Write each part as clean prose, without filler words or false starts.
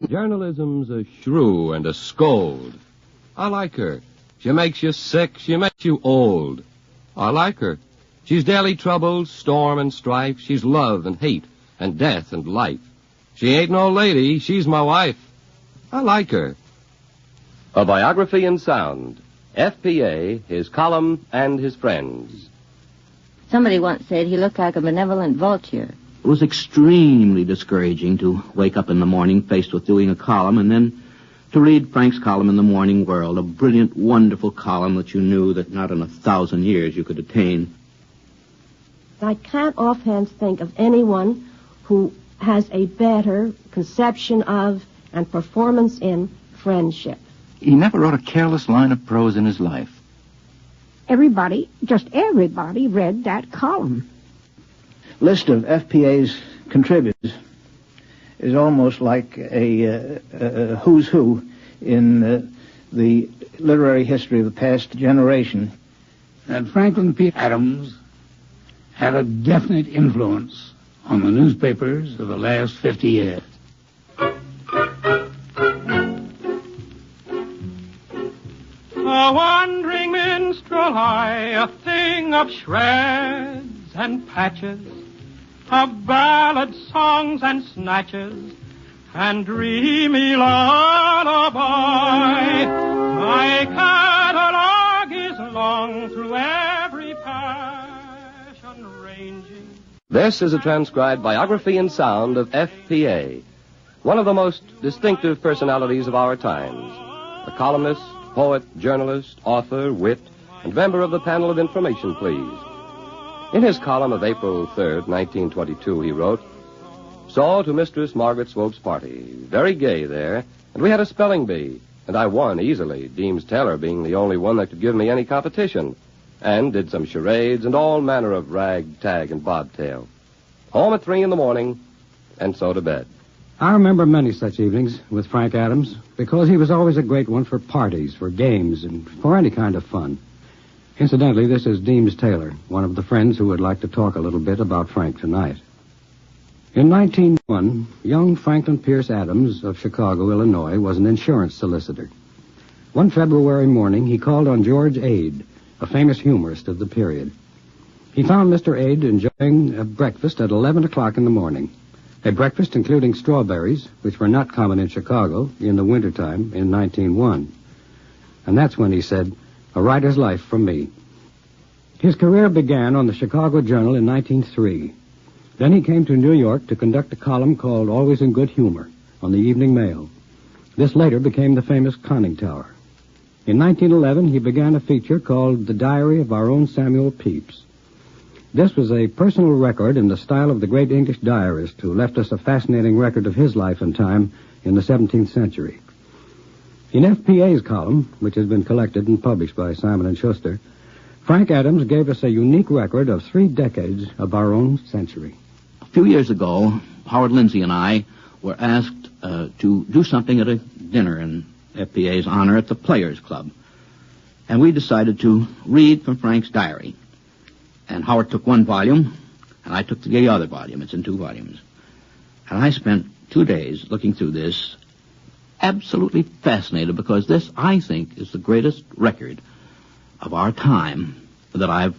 Journalism's a shrew and a scold. I like her. She makes you sick. She makes you old. I like her. She's daily troubles, storm and strife. She's love and hate and death and life. She ain't no lady. She's my wife. I like her. A biography in sound. F.P.A., his column, and his friends. Somebody once said he looked like a benevolent vulture. It was extremely discouraging to wake up in the morning faced with doing a column and then to read Frank's column in the Morning World, a brilliant, wonderful column that you knew that not in 1,000 years you could attain. I can't offhand think of anyone who has a better conception of and performance in friendship. He never wrote a careless line of prose in his life. Everybody, just everybody, read that column. List of F.P.A.'s contributors is almost like a who's who in the literary history of the past generation. That Franklin P. Adams had a definite influence on the newspapers of the last 50 years. A wandering minstrel I, a thing of shreds and patches, of ballad songs and snatches, and dreamy lullaby. My catalogue is long through every passion ranging. This is a transcribed biography in sound of F.P.A., one of the most distinctive personalities of our times. A columnist, poet, journalist, author, wit, and member of the panel of Information Please. In his column of April 3rd, 1922, he wrote, "Saw to Mistress Margaret Swope's party. Very gay there, and we had a spelling bee, and I won easily, Deems Taylor being the only one that could give me any competition, and did some charades and all manner of rag, tag, and bobtail. Home at 3 in the morning, and so to bed." I remember many such evenings with Frank Adams, because he was always a great one for parties, for games, and for any kind of fun. Incidentally, this is Deems Taylor, one of the friends who would like to talk a little bit about Frank tonight. In 1901, young Franklin Pierce Adams of Chicago, Illinois, was an insurance solicitor. One February morning, he called on George Ade, a famous humorist of the period. He found Mr. Ade enjoying a breakfast at 11 o'clock in the morning, a breakfast including strawberries, which were not common in Chicago in the wintertime in 1901. And that's when he said, "A writer's life from me." His career began on the Chicago Journal in 1903. Then he came to New York to conduct a column called Always in Good Humor on the Evening Mail. This later became the famous Conning Tower. In 1911, he began a feature called The Diary of Our Own Samuel Pepys. This was a personal record in the style of the great English diarist who left us a fascinating record of his life and time in the 17th century. In F.P.A.'s column, which has been collected and published by Simon & Schuster, Frank Adams gave us a unique record of 3 decades of our own century. A few years ago, Howard Lindsay and I were asked to do something at a dinner in F.P.A.'s honor at the Players Club. And we decided to read from Frank's diary. And Howard took 1 volume, and I took the other volume. It's in 2 volumes. And I spent 2 days looking through this, absolutely fascinated, because this, I think, is the greatest record of our time that I've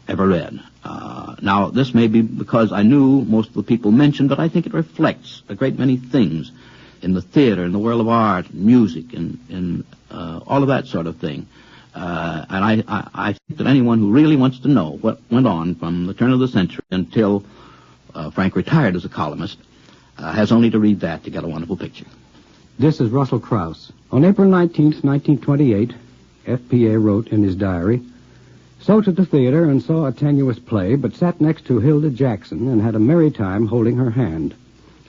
ever read. Now, this may be because I knew most of the people mentioned, but I think it reflects a great many things in the theater, in the world of art, music, and all of that sort of thing. And I think that anyone who really wants to know what went on from the turn of the century until Frank retired as a columnist has only to read that to get a wonderful picture. This is Russell Krauss. On April 19th, 1928, F.P.A. wrote in his diary, "So to the theater and saw a tenuous play, but sat next to Hilda Jackson and had a merry time holding her hand,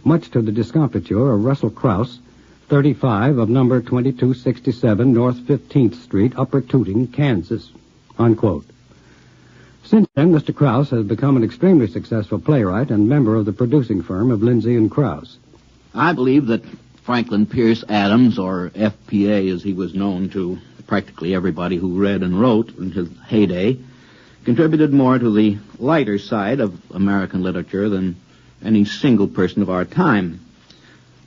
much to the discomfiture of Russell Krauss, 35 of number 2267 North 15th Street, Upper Tooting, Kansas," unquote. Since then, Mr. Krauss has become an extremely successful playwright and member of the producing firm of Lindsay and Krauss. I believe that Franklin Pierce Adams, or F.P.A. as he was known to practically everybody who read and wrote in his heyday, contributed more to the lighter side of American literature than any single person of our time.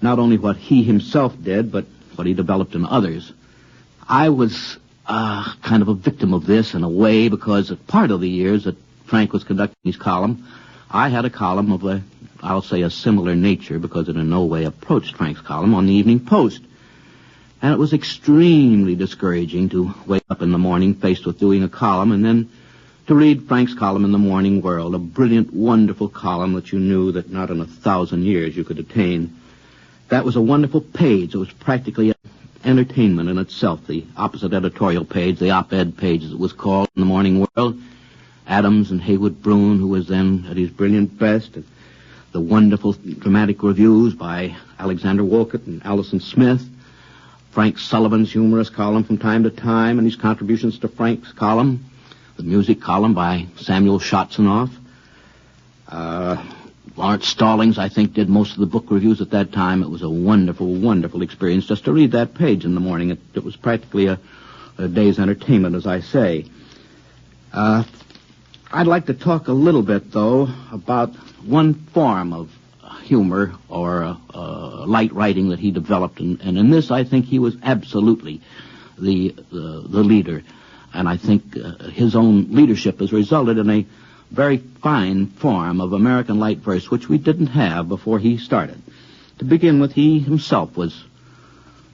not only what he himself did, but what he developed in others. I was kind of a victim of this in a way, because at part of the years that Frank was conducting his column, I had a column of I'll say a similar nature, because it in no way approached Frank's column, on the Evening Post. And it was extremely discouraging to wake up in the morning faced with doing a column and then to read Frank's column in the Morning World, a brilliant, wonderful column that you knew that not in 1,000 years you could attain. That was a wonderful page. It was practically entertainment in itself. The opposite editorial page, the op-ed page as it was called in the Morning World, Adams and Haywood Broun, who was then at his brilliant best, and the wonderful dramatic reviews by Alexander Wolcott and Allison Smith, Frank Sullivan's humorous column from time to time, and his contributions to Frank's column, the music column by Samuel Shotsonoff. Lawrence Stallings, I think, did most of the book reviews at that time. It was a wonderful, wonderful experience just to read that page in the morning. It was practically a day's entertainment, as I say. I'd like to talk a little bit, though, about one form of humor or light writing that he developed, and in this I think he was absolutely the leader, and I think his own leadership has resulted in a very fine form of American light verse, which we didn't have before he started. To begin with, he himself was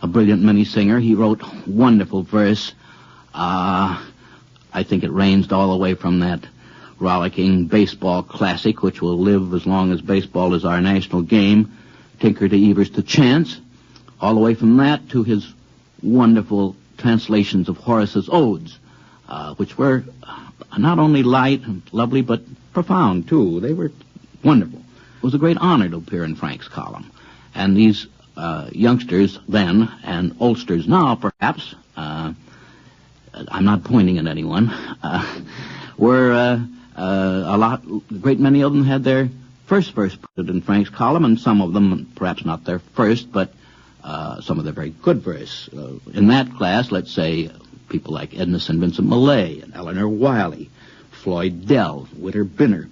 a brilliant mini-singer. He wrote wonderful verse. I think it ranged all the way from that rollicking baseball classic, which will live as long as baseball is our national game, Tinker to Evers to Chance, all the way from that to his wonderful translations of Horace's odes, which were not only light and lovely, but profound, too. They were wonderful. It was a great honor to appear in Frank's column. And these youngsters then, and oldsters now, perhaps, I'm not pointing at anyone, were a great many of them had their first verse printed in Frank's column, and some of them, perhaps not their first, but some of their very good verse. In that class, let's say, people like Edna St. Vincent Millay and Eleanor Wiley, Floyd Dell, Witter Binner.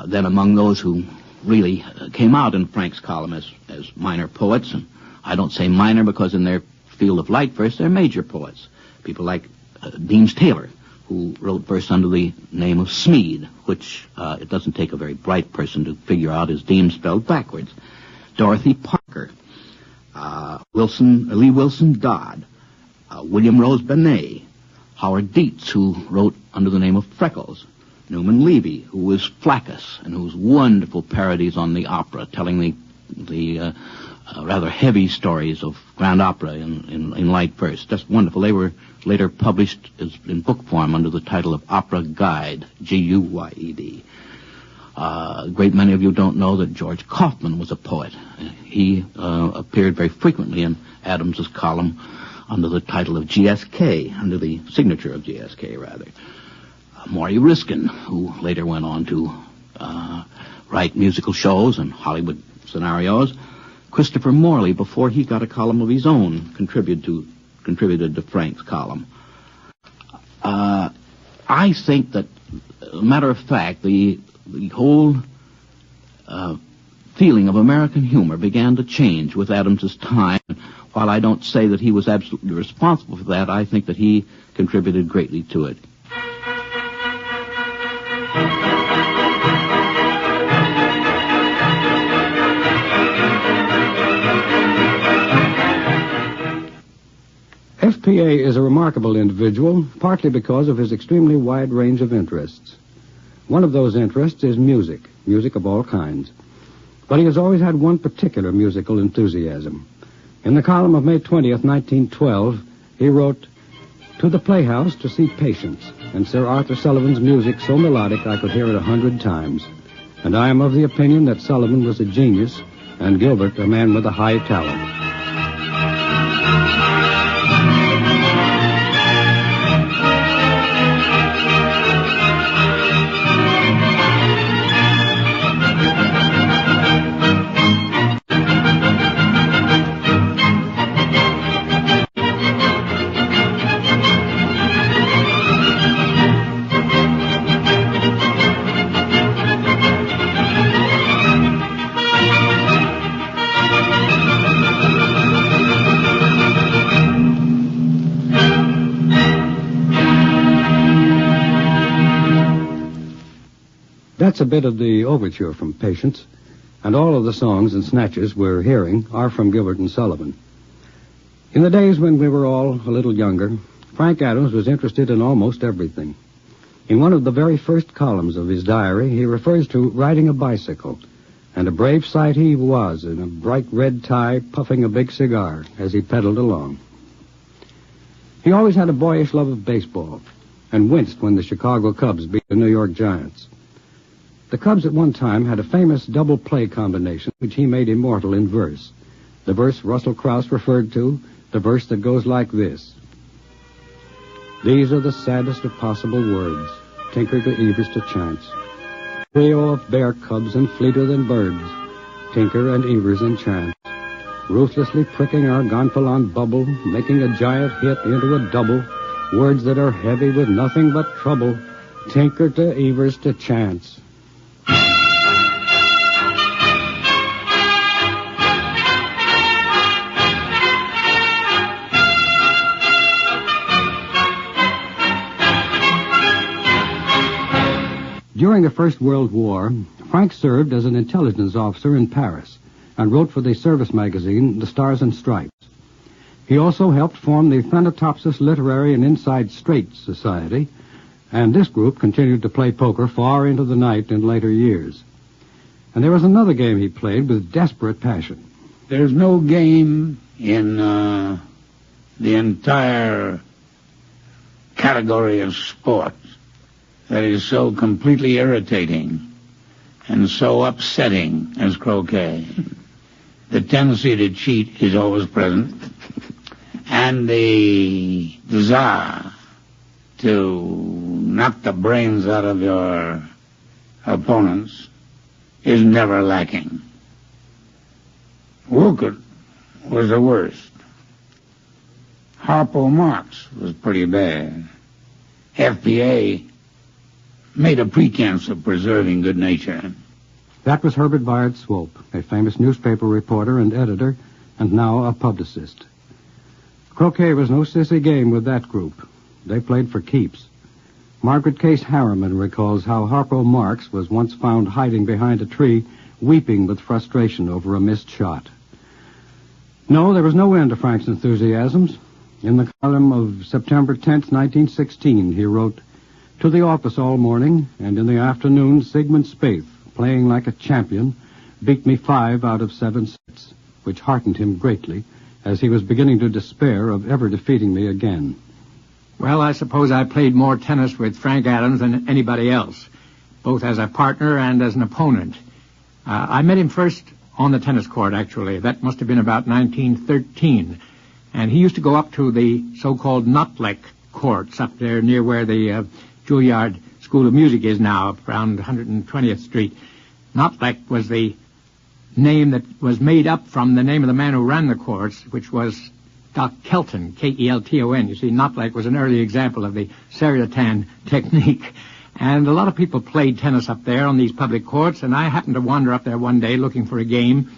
Then among those who really came out in Frank's column as minor poets, and I don't say minor because in their field of light verse, they're major poets. People like Deems Taylor, who wrote verse under the name of Smead, which it doesn't take a very bright person to figure out is Deems spelled backwards. Dorothy Parker, Lee Wilson Dodd, William Rose Benet, Howard Dietz, who wrote under the name of Freckles, Newman Levy, who was Flaccus, and whose wonderful parodies on the opera, telling the rather heavy stories of grand opera in light verse. Just wonderful. They were later published in book form under the title of Opera Guide, G-U-Y-E-D. A great many of you don't know that George Kaufman was a poet. He appeared very frequently in Adams's column under the title of GSK, under the signature of GSK, rather. Maury Riskin, who later went on to write musical shows and Hollywood scenarios. Christopher Morley, before he got a column of his own, contributed to Frank's column. I think that, matter of fact, the whole feeling of American humor began to change with Adams's time. While I don't say that he was absolutely responsible for that, I think that he contributed greatly to it. F.P.A. is a remarkable individual, partly because of his extremely wide range of interests. One of those interests is music of all kinds. But he has always had one particular musical enthusiasm. In the column of May 20th, 1912, he wrote, "To the Playhouse to see Patience, and Sir Arthur Sullivan's music so melodic I could hear it 100 times. And I am of the opinion that Sullivan was a genius, and Gilbert a man with a high talent." That's a bit of the overture from Patience, and all of the songs and snatches we're hearing are from Gilbert and Sullivan. In the days when we were all a little younger, Frank Adams was interested in almost everything. In one of the very first columns of his diary, he refers to riding a bicycle, and a brave sight he was in a bright red tie, puffing a big cigar as he pedaled along. He always had a boyish love of baseball, and winced when the Chicago Cubs beat the New York Giants. The Cubs at one time had a famous double play combination which he made immortal in verse. The verse Russell Crouse referred to, the verse that goes like this. These are the saddest of possible words, Tinker to Evers to Chance. Trio of bear cubs and fleeter than birds, Tinker and Evers and Chance. Ruthlessly pricking our gonfalon bubble, making a giant hit into a double, words that are heavy with nothing but trouble, Tinker to Evers to Chance. During the First World War, Frank served as an intelligence officer in Paris and wrote for the service magazine The Stars and Stripes. He also helped form the Thanatopsis Literary and Inside Straight Society, and this group continued to play poker far into the night in later years. And there was another game he played with desperate passion. There's no game in the entire category of sport that is so completely irritating and so upsetting as croquet. The tendency to cheat is always present, and the desire to knock the brains out of your opponents is never lacking. Wolcott was the worst. Harpo Marx was pretty bad. F.P.A. made a pretense of preserving good nature. That was Herbert Bayard Swope, a famous newspaper reporter and editor, and now a publicist. Croquet was no sissy game with that group. They played for keeps. Margaret Case Harriman recalls how Harpo Marx was once found hiding behind a tree, weeping with frustration over a missed shot. No, there was no end to Frank's enthusiasms. In the column of September 10th, 1916, he wrote, "To the office all morning, and in the afternoon Sigmund Spaeth, playing like a champion, beat me 5 out of 7 sets, which heartened him greatly, as he was beginning to despair of ever defeating me again." Well, I suppose I played more tennis with Frank Adams than anybody else, both as a partner and as an opponent. I met him first on the tennis court, actually. That must have been about 1913. And he used to go up to the so-called Notlek courts up there near where the Juilliard School of Music is now, up around 120th Street. Notlek was the name that was made up from the name of the man who ran the courts, which was Doc Kelton, K-E-L-T-O-N. You see, Notlek was an early example of the Saratan technique. And a lot of people played tennis up there on these public courts, and I happened to wander up there one day looking for a game,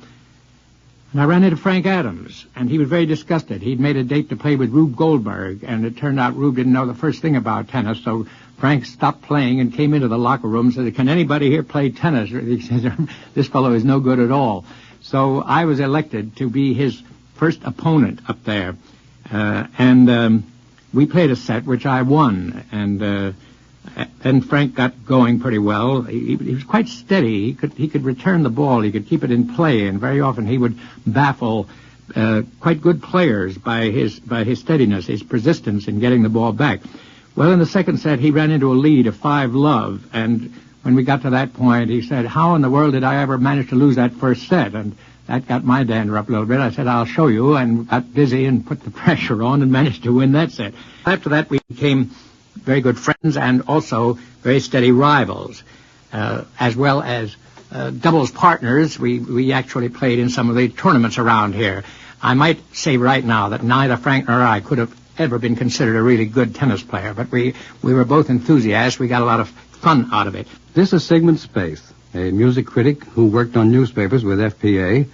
and I ran into Frank Adams, and he was very disgusted. He'd made a date to play with Rube Goldberg, and it turned out Rube didn't know the first thing about tennis, so Frank stopped playing and came into the locker room and said, "Can anybody here play tennis?" He said, "This fellow is no good at all." So I was elected to be his first opponent up there, and we played a set which I won, and then Frank got going pretty well. He was quite steady. He could return the ball. He could keep it in play, and very often he would baffle quite good players by his steadiness, his persistence in getting the ball back. Well, in the second set, he ran into a lead of 5-love, and when we got to that point, he said, "How in the world did I ever manage to lose that first set?" And that got my dander up a little bit. I said, "I'll show you," and got busy and put the pressure on and managed to win that set. After that, we became very good friends and also very steady rivals, as well as doubles partners. We actually played in some of the tournaments around here. I might say right now that neither Frank nor I could have ever been considered a really good tennis player, but we were both enthusiasts. We got a lot of fun out of it. This is Sigmund Spaeth, a music critic who worked on newspapers with F.P.A.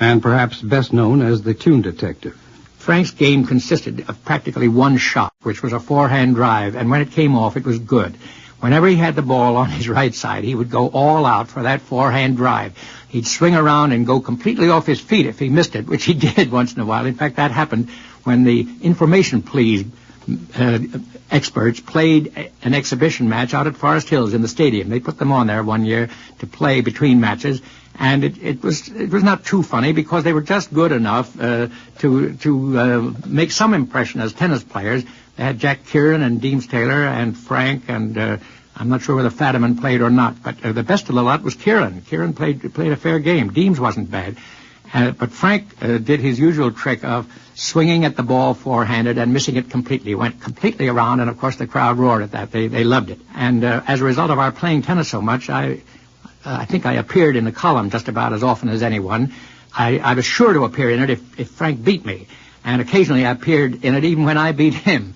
and perhaps best known as the tune detective. Frank's game consisted of practically one shot, which was a forehand drive, and when it came off, it was good. Whenever he had the ball on his right side, he would go all out for that forehand drive. He'd swing around and go completely off his feet if he missed it, which he did once in a while. In fact, that happened when the information pleas experts played an exhibition match out at Forest Hills in the stadium. They put them on there one year to play between matches, and it was not too funny because they were just good enough to make some impression as tennis players. They had Jack Kieran and Deems Taylor and Frank, and I'm not sure whether Fadiman played or not, but the best of the lot was Kieran. Kieran played a fair game. Deems wasn't bad. But Frank did his usual trick of swinging at the ball forehanded and missing it completely. Went completely around, and of course the crowd roared at that. They loved it. And as a result of our playing tennis so much, I think I appeared in the column just about as often as anyone. I was sure to appear in it if Frank beat me. And occasionally I appeared in it even when I beat him.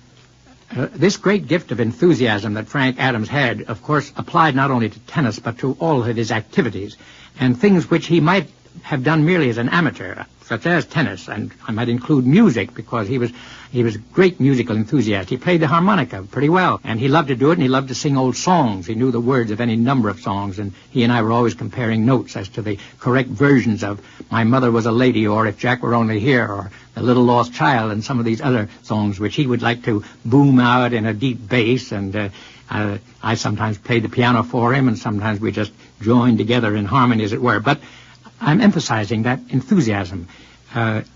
This great gift of enthusiasm that Frank Adams had, of course, applied not only to tennis, but to all of his activities, and things which he might have done merely as an amateur, such as tennis, and I might include music, because he was a great musical enthusiast. He played the harmonica pretty well, and he loved to do it, and he loved to sing old songs. He knew the words of any number of songs, and he and I were always comparing notes as to the correct versions of My Mother Was a Lady, or If Jack Were Only Here, or The Little Lost Child, and some of these other songs which he would like to boom out in a deep bass, and I sometimes played the piano for him, and sometimes we just joined together in harmony, as it were. But I'm emphasizing that enthusiasm,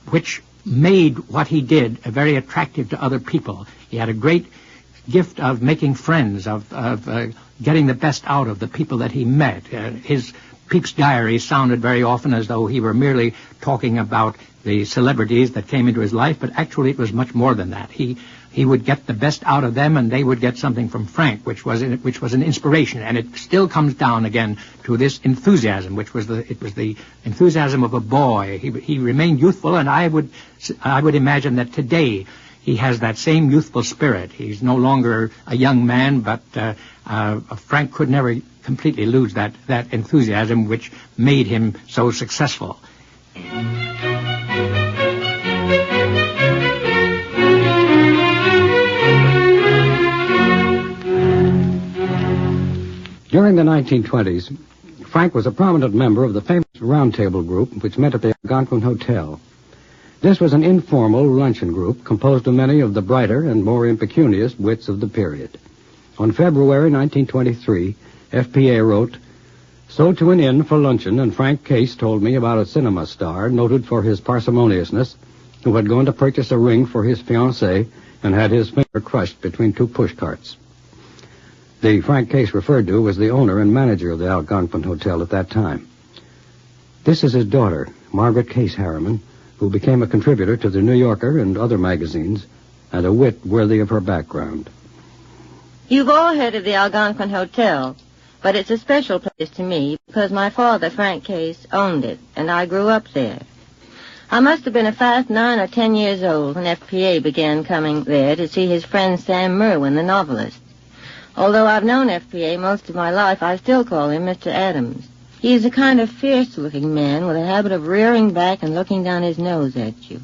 which made what he did very attractive to other people. He had a great gift of making friends, of getting the best out of the people that he met. His Pepys diary sounded very often as though he were merely talking about the celebrities that came into his life, but actually it was much more than that. He would get the best out of them, and they would get something from Frank, which was an inspiration. And it still comes down again to this enthusiasm, which was the enthusiasm of a boy. He remained youthful, and I would imagine that today he has that same youthful spirit. He's no longer a young man, but Frank could never completely lose that enthusiasm which made him so successful. During the 1920s, Frank was a prominent member of the famous Round Table group, which met at the Algonquin Hotel. This was an informal luncheon group composed of many of the brighter and more impecunious wits of the period. On February 1923, F.P.A. wrote, "So to an inn for luncheon, and Frank Case told me about a cinema star noted for his parsimoniousness, who had gone to purchase a ring for his fiancée and had his finger crushed between two pushcarts." The Frank Case referred to was the owner and manager of the Algonquin Hotel at that time. This is his daughter, Margaret Case Harriman, who became a contributor to the New Yorker and other magazines, and a wit worthy of her background. You've all heard of the Algonquin Hotel, but it's a special place to me because my father, Frank Case, owned it, and I grew up there. I must have been a fast 9 or 10 years old when F.P.A. began coming there to see his friend Sam Merwin, the novelist. Although I've known F.P.A. most of my life, I still call him Mr. Adams. He is a kind of fierce-looking man with a habit of rearing back and looking down his nose at you.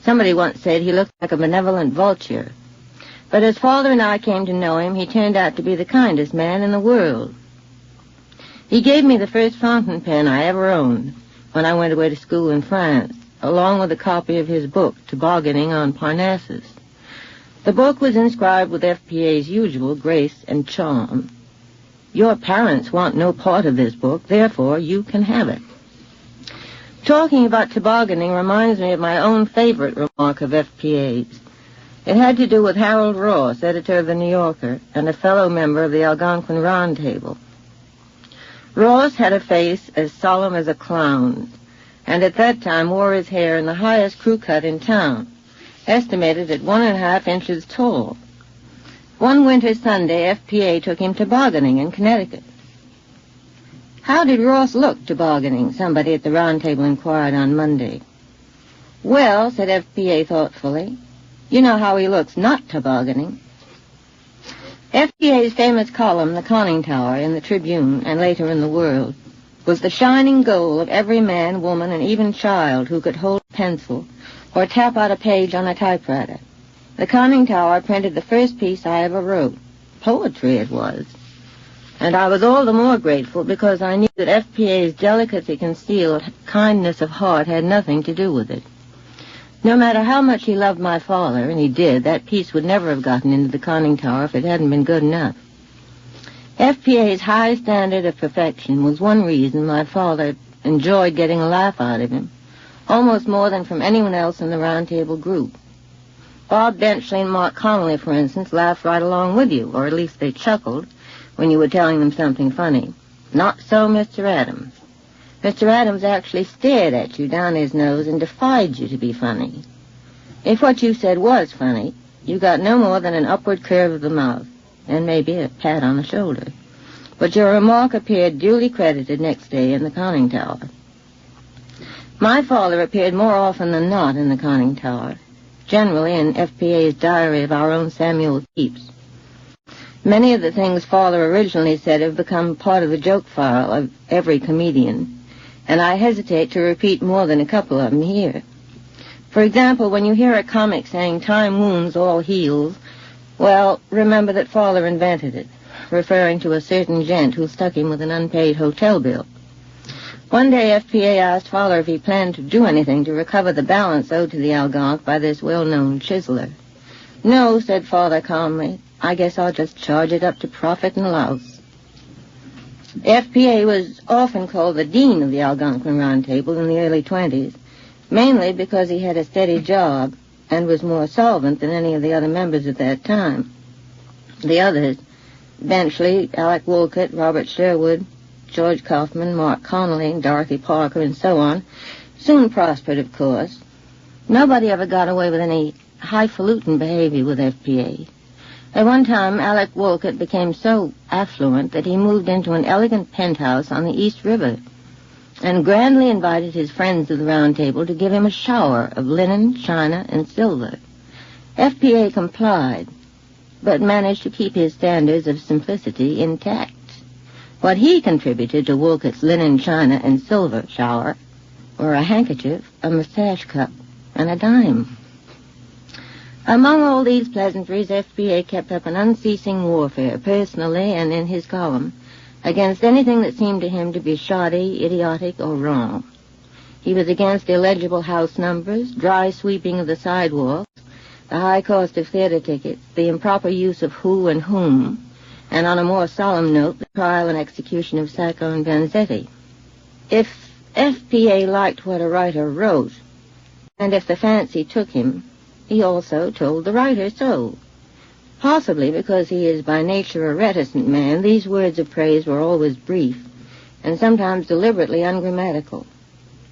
Somebody once said he looked like a benevolent vulture. But as father and I came to know him, he turned out to be the kindest man in the world. He gave me the first fountain pen I ever owned when I went away to school in France, along with a copy of his book, Tobogganing on Parnassus. The book was inscribed with F.P.A.'s usual grace and charm. Your parents want no part of this book, therefore you can have it. Talking about tobogganing reminds me of my own favorite remark of F.P.A.'s. It had to do with Harold Ross, editor of the New Yorker, and a fellow member of the Algonquin Round Table. Ross had a face as solemn as a clown's, and at that time wore his hair in the highest crew cut in town, estimated at 1.5 inches tall. One winter Sunday, F.P.A. took him tobogganing in Connecticut. "How did Ross look tobogganing?" somebody at the Round Table inquired on Monday. "Well," said F.P.A. thoughtfully, "you know how he looks not tobogganing." F.P.A.'s famous column, The Conning Tower, in the Tribune and later in the World, was the shining goal of every man, woman, and even child who could hold a pencil or tap out a page on a typewriter. The Conning Tower printed the first piece I ever wrote. Poetry it was. And I was all the more grateful because I knew that F.P.A.'s delicately concealed kindness of heart had nothing to do with it. No matter how much he loved my father, and he did, that piece would never have gotten into the conning tower if it hadn't been good enough. F.P.A.'s high standard of perfection was one reason my father enjoyed getting a laugh out of him, almost more than from anyone else in the Round Table group. Bob Benchley and Mark Connolly, for instance, laughed right along with you, or at least they chuckled when you were telling them something funny. Not so Mr. Adams. Mr. Adams actually stared at you down his nose and defied you to be funny. If what you said was funny, you got no more than an upward curve of the mouth, and maybe a pat on the shoulder. But your remark appeared duly credited next day in the conning tower. My father appeared more often than not in the conning tower, generally in F.P.A.'s diary of our own Samuel Pepys. Many of the things Father originally said have become part of the joke file of every comedian, and I hesitate to repeat more than a couple of them here. For example, when you hear a comic saying, "Time wounds, all heals," well, remember that Father invented it, referring to a certain gent who stuck him with an unpaid hotel bill. One day F.P.A. asked Father if he planned to do anything to recover the balance owed to the Algonquin by this well-known chiseler. "No," said Father calmly. "I guess I'll just charge it up to profit and loss." F.P.A. was often called the dean of the Algonquin Round Table in the early 20s, mainly because he had a steady job and was more solvent than any of the other members at that time. The others, Benchley, Alec Wolcott, Robert Sherwood, George Kaufman, Mark Connolly, Dorothy Parker, and so on, soon prospered, of course. Nobody ever got away with any highfalutin behavior with F.P.A. At one time, Alec Wolcott became so affluent that he moved into an elegant penthouse on the East River and grandly invited his friends of the Round Table to give him a shower of linen, china, and silver. F.P.A. complied, but managed to keep his standards of simplicity intact. What he contributed to Wolcott's linen, china, and silver shower were a handkerchief, a mustache cup, and a dime. Among all these pleasantries, F.P.A. kept up an unceasing warfare, personally and in his column, against anything that seemed to him to be shoddy, idiotic, or wrong. He was against illegible house numbers, dry sweeping of the sidewalks, the high cost of theater tickets, the improper use of who and whom, and on a more solemn note, the trial and execution of Sacco and Vanzetti. If F.P.A. liked what a writer wrote, and if the fancy took him, he also told the writer so. Possibly because he is by nature a reticent man, these words of praise were always brief, and sometimes deliberately ungrammatical.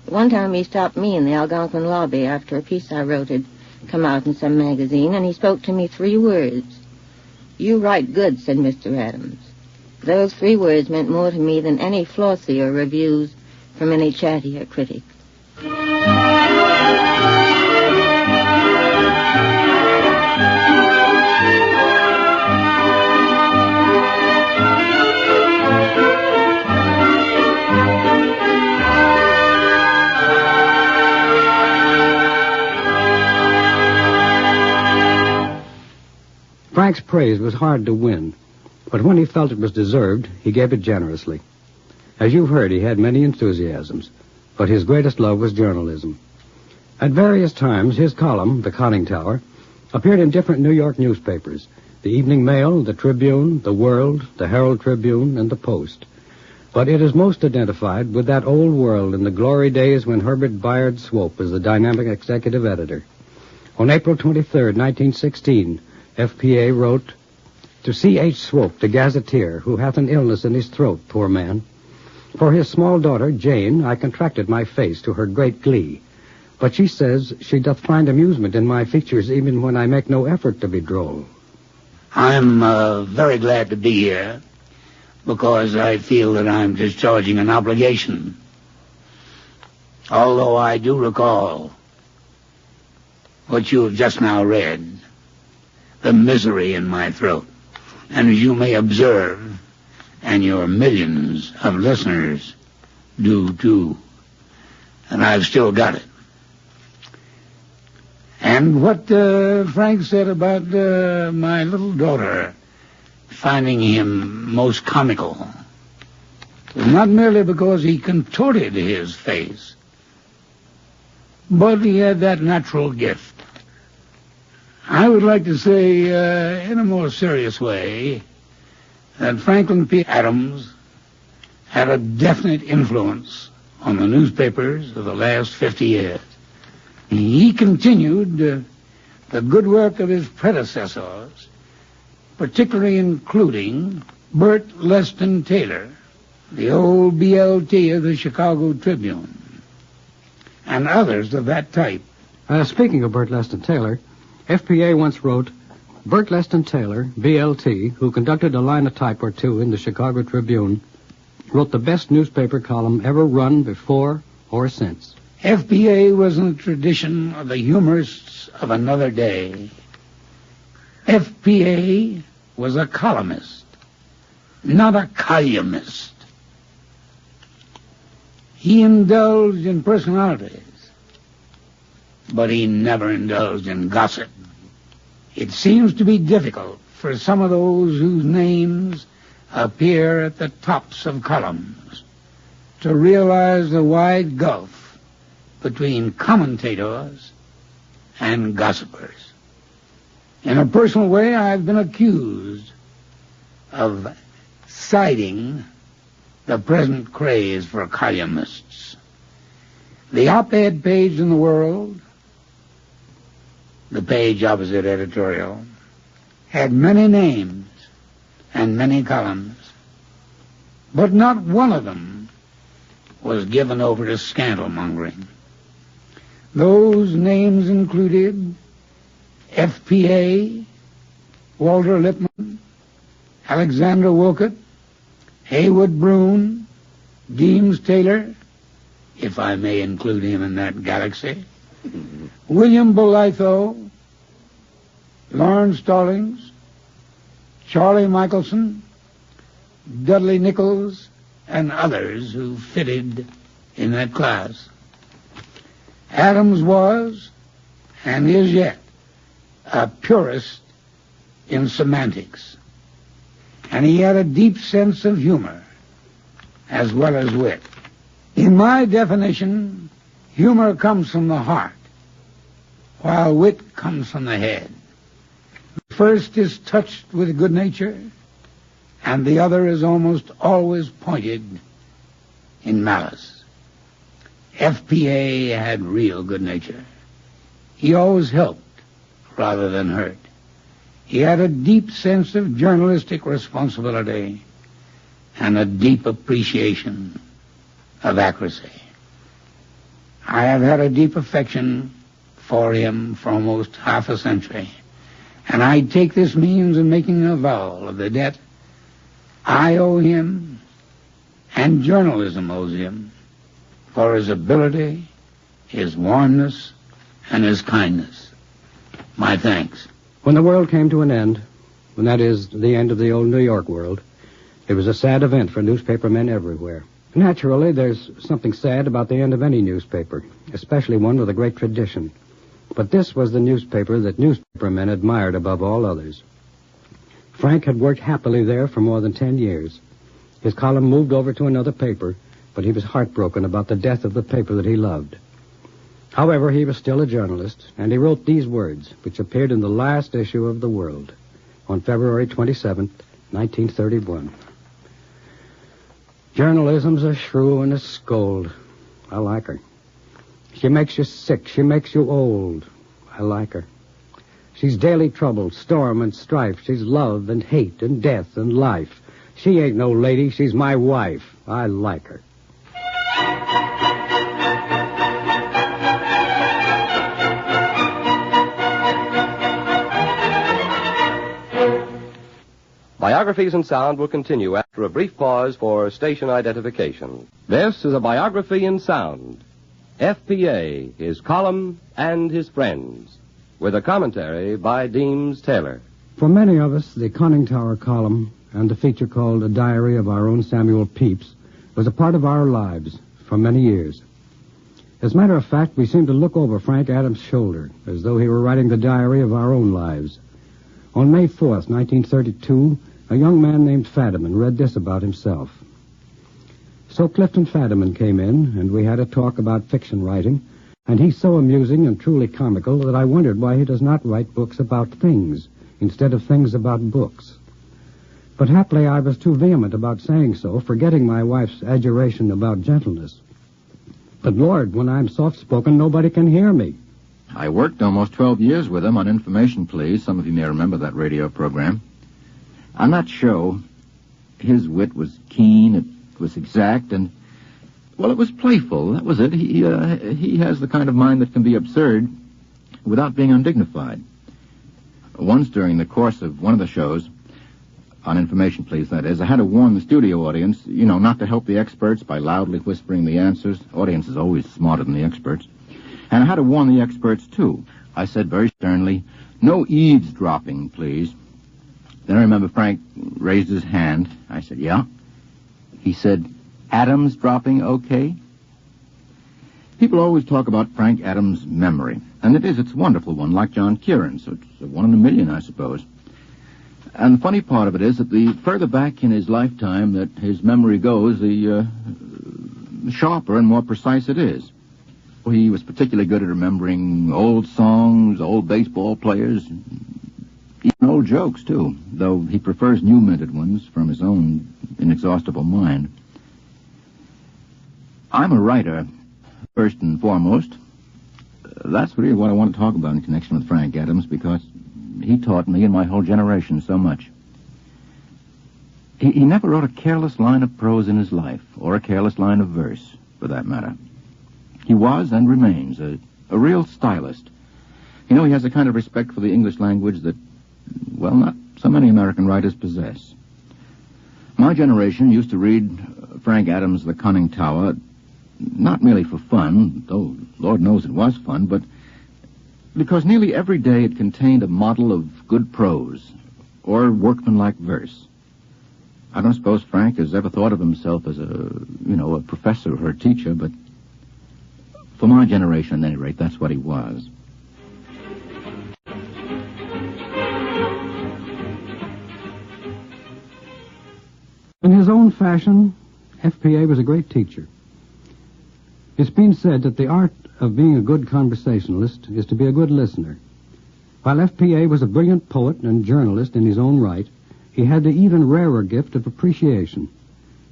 One time he stopped me in the Algonquin lobby after a piece I wrote had come out in some magazine, and he spoke to me 3 words. "You write good," said Mr. Adams. Those 3 words meant more to me than any flossier reviews from any chattier critic. Frank's praise was hard to win, but when he felt it was deserved, he gave it generously. As you've heard, he had many enthusiasms, but his greatest love was journalism. At various times, his column, The Conning Tower, appeared in different New York newspapers, the Evening Mail, the Tribune, the World, the Herald Tribune, and the Post. But it is most identified with that old world in the glory days when Herbert Bayard Swope was the dynamic executive editor. On April 23, 1916, F.P.A. wrote, "To C.H. Swope, the gazetteer, who hath an illness in his throat, poor man. For his small daughter, Jane, I contracted my face to her great glee. But she says she doth find amusement in my features even when I make no effort to be droll." I'm very glad to be here because I feel that I'm discharging an obligation. Although I do recall what you have just now read, the misery in my throat. And as you may observe, and your millions of listeners do too, and I've still got it. And what Frank said about my little daughter, finding him most comical was not merely because he contorted his face, but he had that natural gift. I would like to say, in a more serious way, that Franklin P. Adams had a definite influence on the newspapers of the last 50 years. He continued the good work of his predecessors, particularly including Bert Leston Taylor, the old BLT of the Chicago Tribune, and others of that type. Speaking of Bert Leston Taylor, F.P.A. once wrote, Bert Leston Taylor, BLT, who conducted a linotype or two in the Chicago Tribune, wrote the best newspaper column ever run before or since. F.P.A. was in the tradition of the humorists of another day. F.P.A. was a columnist, not a columnist. He indulged in personalities, but he never indulged in gossip. It seems to be difficult for some of those whose names appear at the tops of columns to realize the wide gulf between commentators and gossipers. In a personal way, I've been accused of citing the present craze for columnists. The op-ed page in the World, the page opposite editorial, had many names and many columns, but not one of them was given over to scandal-mongering. Those names included F.P.A., Walter Lippmann, Alexander Wolcott, Haywood Broun, Deems Taylor, if I may include him in that galaxy, William Bolitho, Lawrence Stallings, Charlie Michelson, Dudley Nichols, and others who fitted in that class. Adams was, and is yet, a purist in semantics, and he had a deep sense of humor as well as wit. In my definition, humor comes from the heart, while wit comes from the head. The first is touched with good nature, and the other is almost always pointed in malice. F.P.A. had real good nature. He always helped rather than hurt. He had a deep sense of journalistic responsibility and a deep appreciation of accuracy. I have had a deep affection for him for almost half a century, and I take this means of making an avowal of the debt I owe him and journalism owes him for his ability, his warmness, and his kindness. My thanks. When the world came to an end, when that is, the end of the old New York world, it was a sad event for newspapermen everywhere. Naturally, there's something sad about the end of any newspaper, especially one with a great tradition. But this was the newspaper that newspapermen admired above all others. Frank had worked happily there for more than 10 years. His column moved over to another paper, but he was heartbroken about the death of the paper that he loved. However, he was still a journalist, and he wrote these words, which appeared in the last issue of The World on February 27th, 1931. Journalism's a shrew and a scold. I like her. She makes you sick. She makes you old. I like her. She's daily trouble, storm and strife. She's love and hate and death and life. She ain't no lady. She's my wife. I like her. Biographies in Sound will continue after a brief pause for station identification. This is a Biography in Sound. F.P.A., his column, and his friends, with a commentary by Deems Taylor. For many of us, the Conning Tower column and the feature called A Diary of Our Own Samuel Pepys was a part of our lives for many years. As a matter of fact, we seemed to look over Frank Adams' shoulder as though he were writing the diary of our own lives. On May 4th, 1932, a young man named Fadiman read this about himself. So Clifton Fadiman came in, and we had a talk about fiction writing, and he's so amusing and truly comical that I wondered why he does not write books about things instead of things about books. But happily I was too vehement about saying so, forgetting my wife's adjuration about gentleness. But Lord, when I'm soft-spoken, nobody can hear me. I worked almost 12 years with him on Information Please. Some of you may remember that radio program. On that show, his wit was keen, it was exact, and, well, it was playful. That was it. He has the kind of mind that can be absurd without being undignified. Once during the course of one of the shows, on Information Please, that is, I had to warn the studio audience, not to help the experts by loudly whispering the answers. The audience is always smarter than the experts. And I had to warn the experts, too. I said very sternly, no eavesdropping, please. Then I remember Frank raised his hand. I said, yeah? He said, Adams dropping okay? People always talk about Frank Adams' memory. And it's a wonderful one, like John Kieran's. So it's a 1 in a million, I suppose. And the funny part of it is that the further back in his lifetime that his memory goes, the sharper and more precise it is. Well, he was particularly good at remembering old songs, old baseball players, even old jokes, too, though he prefers new-minted ones from his own inexhaustible mind. I'm a writer, first and foremost. That's really what I want to talk about in connection with Frank Adams, because he taught me and my whole generation so much. He never wrote a careless line of prose in his life, or a careless line of verse, for that matter. He was and remains a real stylist. He has a kind of respect for the English language that, well, not so many American writers possess. My generation used to read Frank Adams' The Conning Tower, not merely for fun, though Lord knows it was fun, but because nearly every day it contained a model of good prose or workmanlike verse. I don't suppose Frank has ever thought of himself as a professor or a teacher, but for my generation, at any rate, that's what he was. In his own fashion, F.P.A. was a great teacher. It's been said that the art of being a good conversationalist is to be a good listener. While F.P.A. was a brilliant poet and journalist in his own right, he had the even rarer gift of appreciation.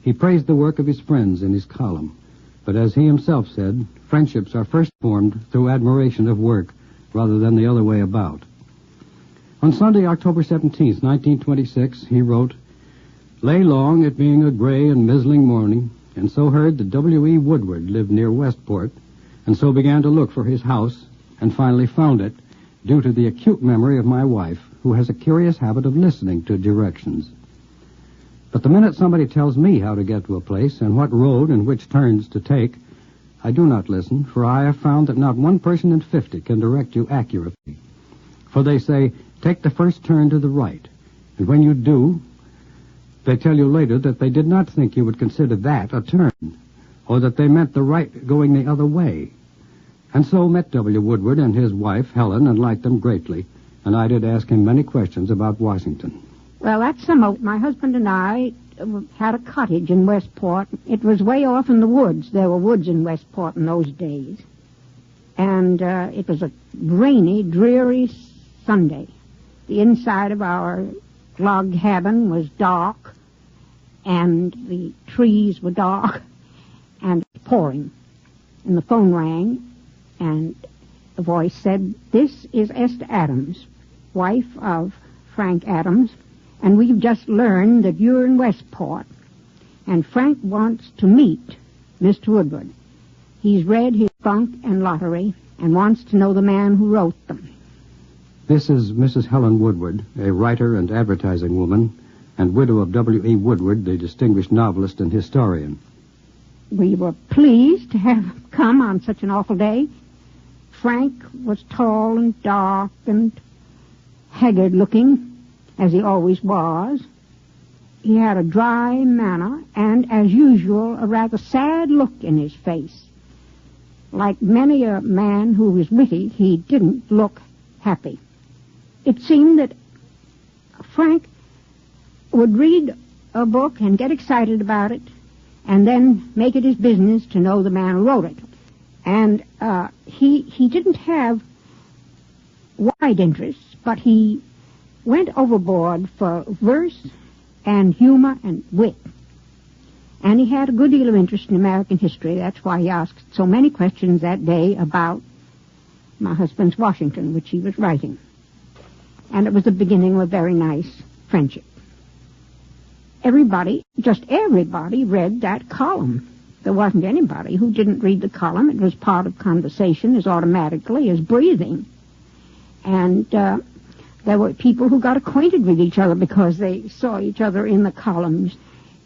He praised the work of his friends in his column. But as he himself said, friendships are first formed through admiration of work rather than the other way about. On Sunday, October 17th, 1926, he wrote, "Lay long, it being a gray and mizzling morning, and so heard that W.E. Woodward lived near Westport, and so began to look for his house, and finally found it, due to the acute memory of my wife, who has a curious habit of listening to directions. But the minute somebody tells me how to get to a place and what road and which turns to take, I do not listen, for I have found that not one person in 50 can direct you accurately. For they say, take the first turn to the right, and when you do, they tell you later that they did not think you would consider that a turn, or that they meant the right going the other way. And so met W. Woodward and his wife, Helen, and liked them greatly, and I did ask him many questions about Washington." Well, that summer, my husband and I had a cottage in Westport. It was way off in the woods. There were woods in Westport in those days. And it was a rainy, dreary Sunday. The inside of our log cabin was dark, and the trees were dark, and it was pouring. And the phone rang, and the voice said, "This is Esther Adams, wife of Frank Adams, and we've just learned that you're in Westport, and Frank wants to meet Mr. Woodward. He's read his Bunk and Lottery and wants to know the man who wrote them." This is Mrs. Helen Woodward, a writer and advertising woman, and widow of W.E. Woodward, the distinguished novelist and historian. We were pleased to have him come on such an awful day. Frank was tall and dark and haggard-looking, as he always was. He had a dry manner and, as usual, a rather sad look in his face. Like many a man who was witty, he didn't look happy. It seemed that Frank would read a book and get excited about it, and then make it his business to know the man who wrote it. And he didn't have wide interests, but he went overboard for verse and humor and wit. And he had a good deal of interest in American history. That's why he asked so many questions that day about my husband's Washington, which he was writing. And it was the beginning of a very nice friendship. Everybody, just everybody, read that column. There wasn't anybody who didn't read the column. It was part of conversation as automatically as breathing. And there were people who got acquainted with each other because they saw each other in the columns.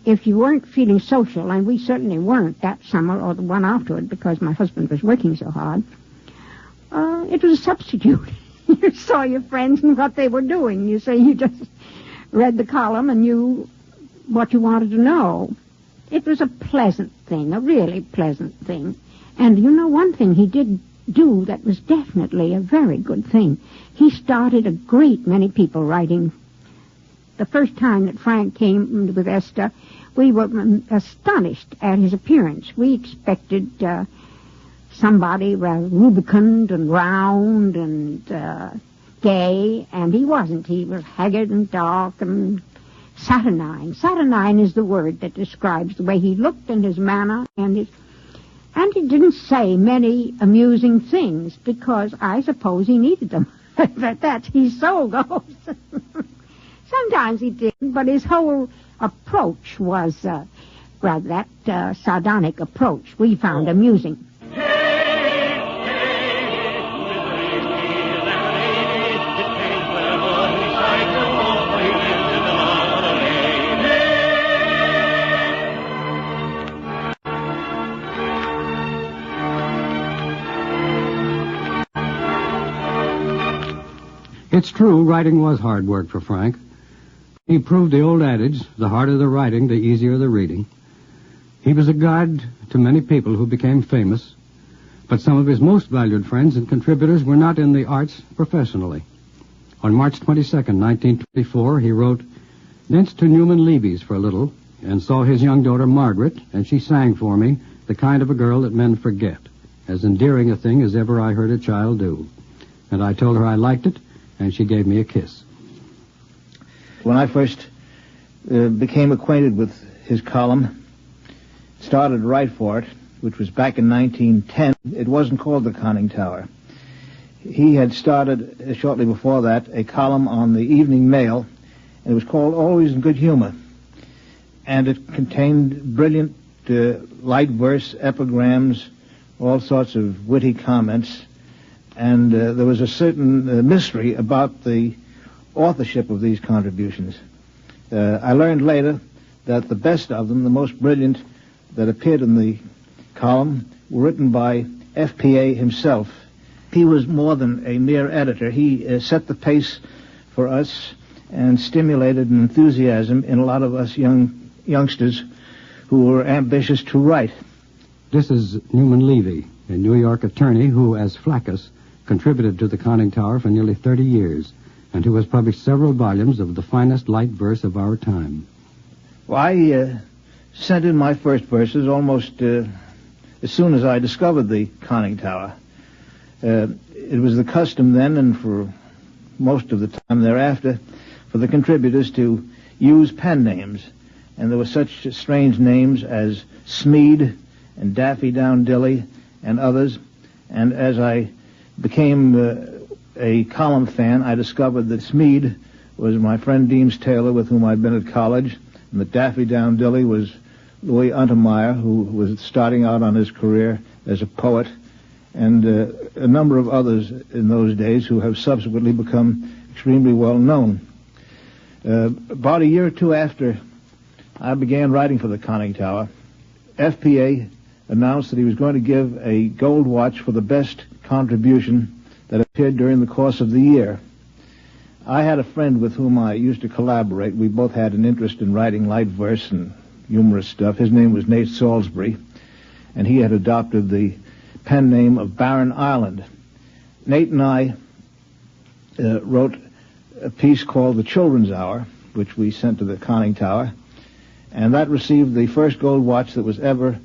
If you weren't feeling social, and we certainly weren't that summer or the one afterward because my husband was working so hard, it was a substitute. You saw your friends and what they were doing. You just read the column and knew what you wanted to know. It was a pleasant thing, a really pleasant thing. And you know, one thing he did do that was definitely a very good thing. He started a great many people writing. The first time that Frank came with Esther, we were astonished at his appearance. We expected somebody rather rubicund and round and gay, and he wasn't. He was haggard and dark and saturnine. Saturnine is the word that describes the way he looked and his manner and he didn't say many amusing things because I suppose he needed them. That's his soul goes. Sometimes he did, but his whole approach was rather that sardonic approach we found amusing. It's true, writing was hard work for Frank. He proved the old adage, the harder the writing, the easier the reading. He was a guide to many people who became famous, but some of his most valued friends and contributors were not in the arts professionally. On March 22nd, 1924, he wrote, "Danced to Newman Levy's for a little, and saw his young daughter Margaret, and she sang for me, the kind of a girl that men forget, as endearing a thing as ever I heard a child do. And I told her I liked it, and she gave me a kiss." When I first became acquainted with his column, started to write for it, which was back in 1910, it wasn't called The Conning Tower. He had started, shortly before that, a column on the Evening Mail, and it was called Always in Good Humor. And it contained brilliant light verse, epigrams, all sorts of witty comments, and there was a certain mystery about the authorship of these contributions. I learned later that the best of them, the most brilliant that appeared in the column, were written by F.P.A. himself. He was more than a mere editor. He set the pace for us and stimulated an enthusiasm in a lot of us youngsters who were ambitious to write. This is Newman Levy, a New York attorney who, as Flaccus, contributed to the Conning Tower for nearly 30 years, and who has published several volumes of the finest light verse of our time. Well, I sent in my first verses almost as soon as I discovered the Conning Tower. It was the custom then, and for most of the time thereafter, for the contributors to use pen names. And there were such strange names as Smead and Daffy Down Dilly and others. And as I became a column fan, I discovered that Smead was my friend Deems Taylor, with whom I'd been at college, and that Daffy Down Dilly was Louis Untermeyer, who was starting out on his career as a poet, and a number of others in those days who have subsequently become extremely well known. About a year or two after I began writing for the Conning Tower, F.P.A. announced that he was going to give a gold watch for the best contribution that appeared during the course of the year. I had a friend with whom I used to collaborate. We both had an interest in writing light verse and humorous stuff. His name was Nate Salisbury, and he had adopted the pen name of Barren Island. Nate and I wrote a piece called The Children's Hour, which we sent to the conning tower, and that received the first gold watch that was ever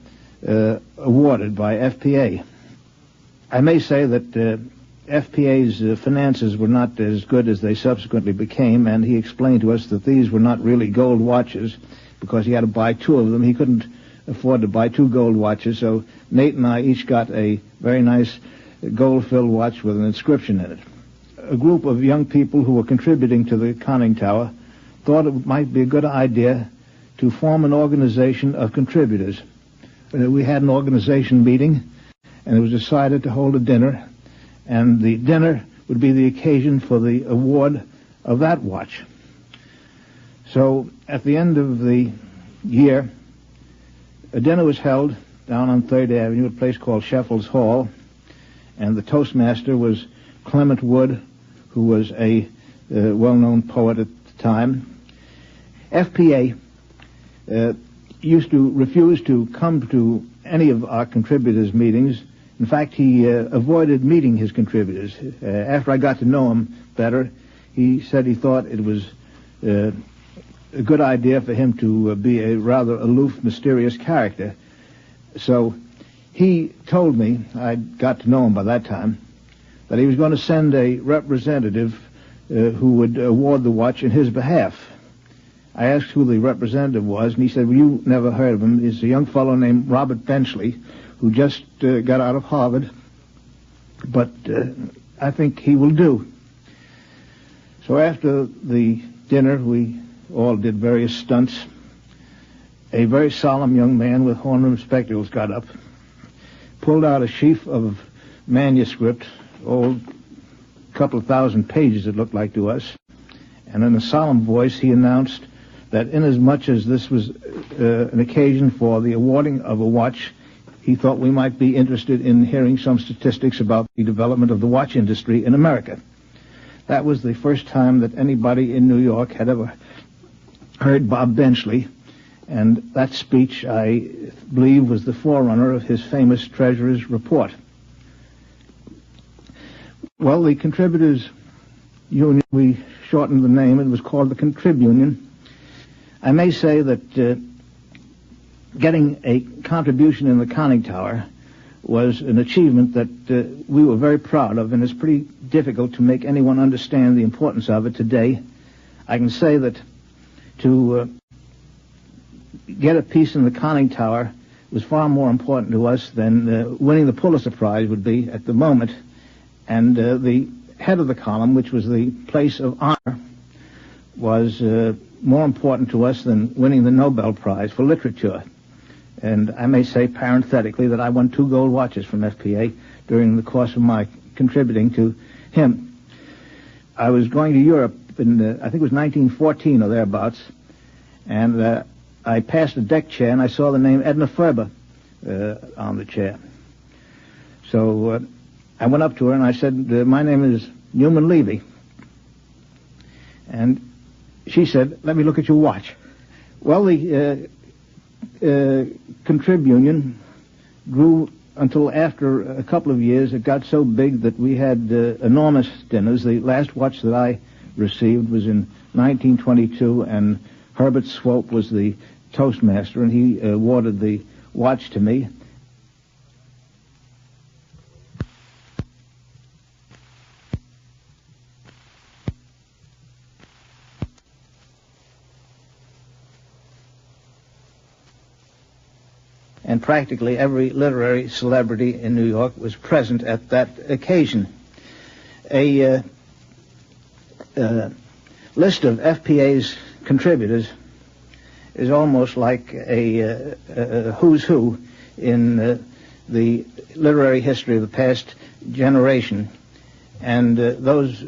awarded by F.P.A. I may say that F.P.A.'s finances were not as good as they subsequently became, and he explained to us that these were not really gold watches because he had to buy two of them. He couldn't afford to buy two gold watches, so Nate and I each got a very nice gold-filled watch with an inscription in it. A group of young people who were contributing to the conning tower thought it might be a good idea to form an organization of contributors. We had an organization meeting, and it was decided to hold a dinner, and the dinner would be the occasion for the award of that watch. So at the end of the year, a dinner was held down on 3rd Avenue at a place called Sheffields Hall, and the toastmaster was Clement Wood, who was a well-known poet at the time. F.P.A. Used to refuse to come to any of our contributors' meetings. In fact, he avoided meeting his contributors. After I got to know him better, he said he thought it was a good idea for him to be a rather aloof, mysterious character. So he told me, I got to know him by that time, that he was going to send a representative who would award the watch in his behalf. I asked who the representative was, and he said, well, you never heard of him. He's a young fellow named Robert Benchley, who just got out of Harvard, but I think he will do. So after the dinner, we all did various stunts. A very solemn young man with horn-rimmed spectacles got up, pulled out a sheaf of manuscript, a couple of thousand pages it looked like to us, and in a solemn voice he announced that inasmuch as this was an occasion for the awarding of a watch, he thought we might be interested in hearing some statistics about the development of the watch industry in America. That was the first time that anybody in New York had ever heard Bob Benchley, and that speech, I believe, was the forerunner of his famous Treasurer's Report. Well, the Contributors Union, we shortened the name. It was called the Contribunion. I may say that getting a contribution in the conning tower was an achievement that we were very proud of, and it's pretty difficult to make anyone understand the importance of it today. I can say that to get a piece in the conning tower was far more important to us than winning the Pulitzer Prize would be at the moment, and the head of the column, which was the place of honor, was more important to us than winning the Nobel Prize for Literature. And I may say parenthetically that I won 2 gold watches from F.P.A. during the course of my contributing to him. I was going to Europe in, I think it was 1914 or thereabouts, and I passed a deck chair and I saw the name Edna Ferber on the chair. So I went up to her and I said, my name is Newman Levy. And she said, let me look at your watch. Well, the Contribunion grew until after a couple of years it got so big that we had enormous dinners. The last watch that I received was in 1922, and Herbert Swope was the toastmaster, and he awarded the watch to me. And practically every literary celebrity in New York was present at that occasion. A list of F.P.A.'s contributors is almost like a who's who in the literary history of the past generation. And those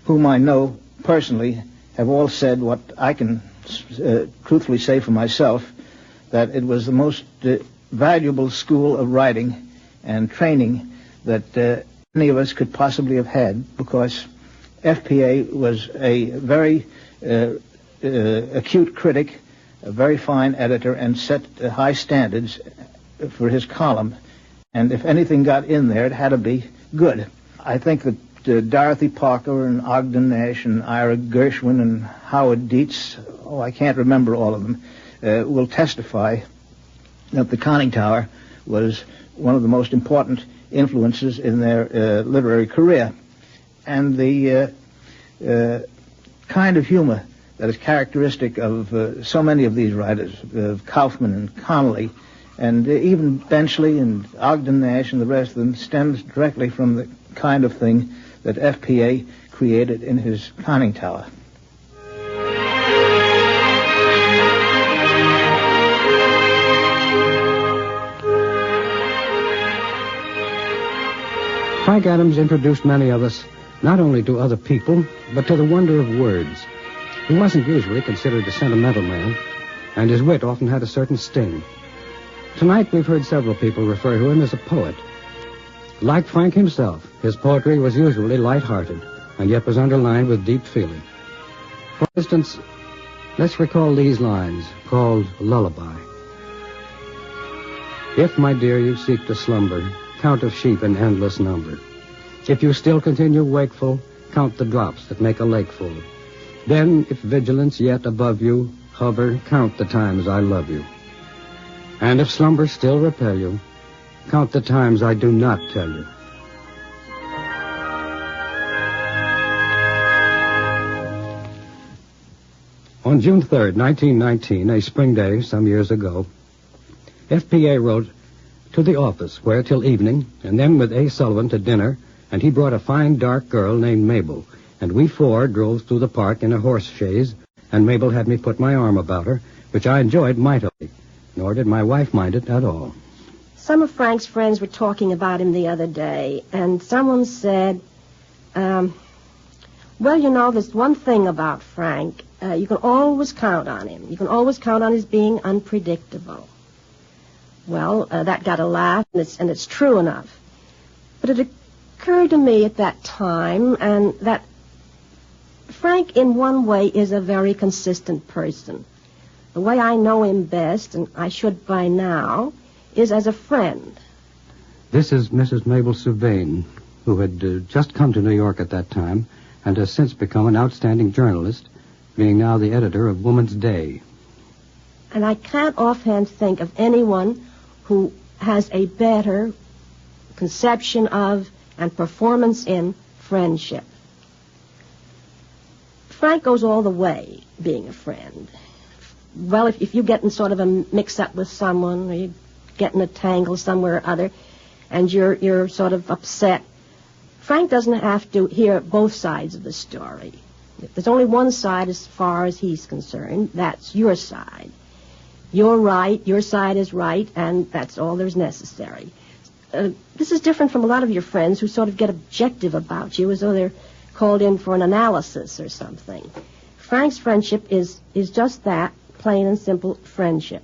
whom I know personally have all said what I can truthfully say for myself, that it was the most valuable school of writing and training that any of us could possibly have had, because F.P.A. was a very acute critic, a very fine editor, and set high standards for his column. And if anything got in there, it had to be good. I think that Dorothy Parker and Ogden Nash and Ira Gershwin and Howard Dietz, I can't remember all of them, will testify that the conning tower was one of the most important influences in their literary career. And the kind of humor that is characteristic of so many of these writers, of Kaufman and Connolly, and even Benchley and Ogden Nash and the rest of them, stems directly from the kind of thing that F.P.A. created in his conning tower. Frank Adams introduced many of us not only to other people, but to the wonder of words. He wasn't usually considered a sentimental man, and his wit often had a certain sting. Tonight we've heard several people refer to him as a poet. Like Frank himself, his poetry was usually light-hearted, and yet was underlined with deep feeling. For instance, let's recall these lines, called Lullaby. If, my dear, you seek to slumber, count of sheep in endless number. If you still continue wakeful, count the drops that make a lake full. Then, if vigilance yet above you hover, count the times I love you. And if slumber still repel you, count the times I do not tell you. On June 3rd, 1919, a spring day some years ago, F.P.A. wrote to the office, where till evening, and then with A. Sullivan to dinner, and he brought a fine dark girl named Mabel, and we four drove through the park in a horse chaise, and Mabel had me put my arm about her, which I enjoyed mightily, nor did my wife mind it at all. Some of Frank's friends were talking about him the other day, and someone said, well, you know, there's one thing about Frank. You can always count on him. You can always count on his being unpredictable. Well, that got a laugh, and it's true enough. But it occurred to me at that time, and that Frank, in one way, is a very consistent person. The way I know him best, and I should by now, is as a friend. This is Mrs. Mabel Sylvain, who had just come to New York at that time, and has since become an outstanding journalist, being now the editor of Woman's Day. And I can't offhand think of anyone who has a better conception of and performance in friendship. Frank goes all the way being a friend. Well, if you get in sort of a mix-up with someone, or you get in a tangle somewhere or other, and you're sort of upset, Frank doesn't have to hear both sides of the story. If there's only one side as far as he's concerned, that's your side. You're right, your side is right, and that's all there's necessary. This is different from a lot of your friends who sort of get objective about you as though they're called in for an analysis or something. Frank's friendship is just that, plain and simple friendship.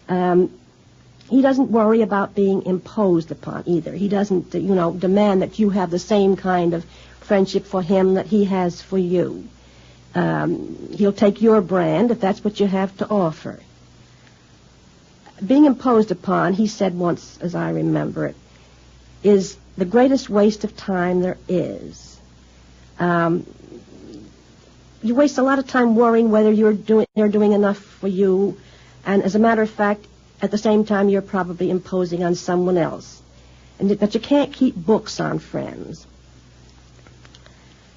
He doesn't worry about being imposed upon either. He doesn't, demand that you have the same kind of friendship for him that he has for you. He'll take your brand if that's what you have to offer. Being imposed upon, he said once, as I remember it, is the greatest waste of time there is. You waste a lot of time worrying whether they're doing enough for you, and as a matter of fact, at the same time, you're probably imposing on someone else. But you can't keep books on friends.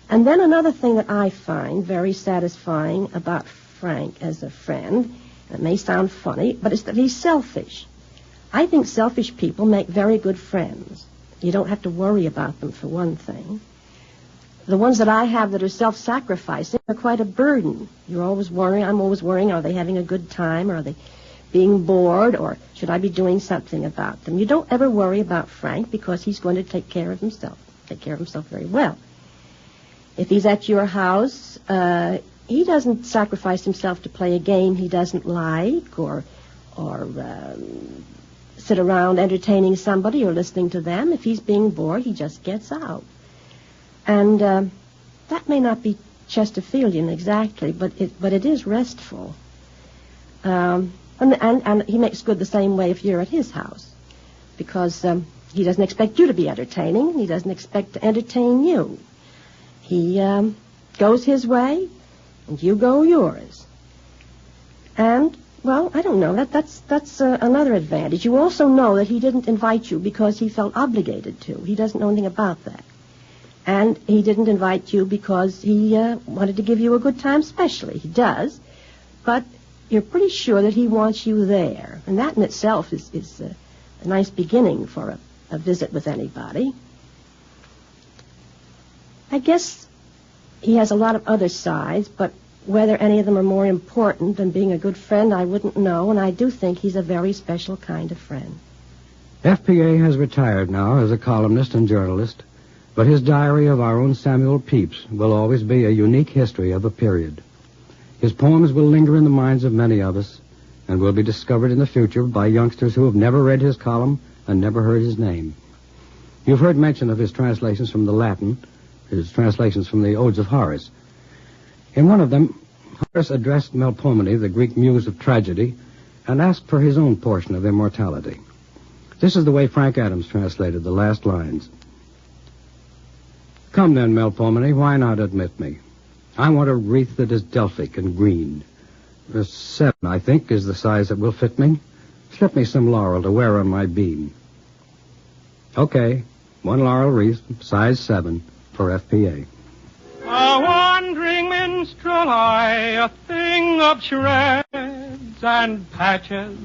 And then another thing that I find very satisfying about Frank as a friend, it may sound funny, but it's that he's selfish. I think selfish people make very good friends. You don't have to worry about them, for one thing. The ones that I have that are self-sacrificing are quite a burden. You're always worrying, I'm always worrying, are they having a good time, or are they being bored, or should I be doing something about them? You don't ever worry about Frank because he's going to take care of himself very well. If he's at your house, he doesn't sacrifice himself to play a game he doesn't like, or sit around entertaining somebody or listening to them. If he's being bored, he just gets out. And that may not be Chesterfieldian exactly, but it is restful. And he makes good the same way if you're at his house, because He doesn't expect you to be entertaining. He doesn't expect to entertain you. He goes his way, and you go yours. And, well, I don't know. That's another advantage. You also know that he didn't invite you because he felt obligated to. He doesn't know anything about that. And he didn't invite you because he wanted to give you a good time specially. He does. But you're pretty sure that he wants you there. And that in itself is a nice beginning for a visit with anybody. I guess he has a lot of other sides, but whether any of them are more important than being a good friend, I wouldn't know, and I do think he's a very special kind of friend. F.P.A. has retired now as a columnist and journalist, but his diary of our own Samuel Pepys will always be a unique history of a period. His poems will linger in the minds of many of us and will be discovered in the future by youngsters who have never read his column and never heard his name. You've heard mention of his translations from the Latin, his translations from the Odes of Horace. In one of them, Horace addressed Melpomene, the Greek muse of tragedy, and asked for his own portion of immortality. This is the way Frank Adams translated the last lines. Come then, Melpomene, why not admit me? I want a wreath that is Delphic and green. 7, I think, is the size that will fit me. Slip me some laurel to wear on my beam. Okay, 1 laurel wreath, size 7, for F.P.A. A wandering minstrel I, a thing of shreds and patches,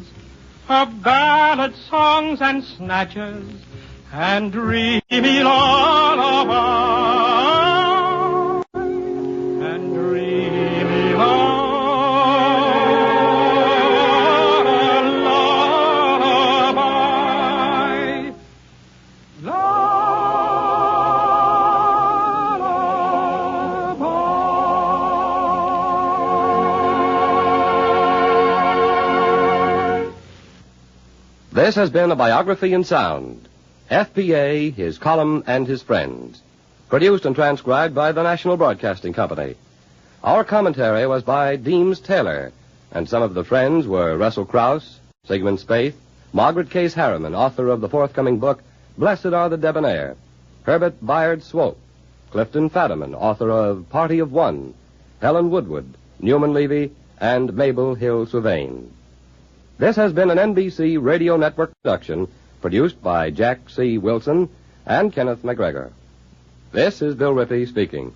of ballad songs and snatches, and dreamy lullaby, and dreamy lullaby. This has been a biography in sound. F.P.A., his column, and his friends. Produced and transcribed by the National Broadcasting Company. Our commentary was by Deems Taylor, and some of the friends were Russell Krauss, Sigmund Spaeth, Margaret Case Harriman, author of the forthcoming book, Blessed Are the Debonair, Herbert Bayard Swope, Clifton Fadiman, author of Party of One, Helen Woodward, Newman Levy, and Mabel Hill Sylvain. This has been an NBC Radio Network production, produced by Jack C. Wilson and Kenneth McGregor. This is Bill Rippey speaking.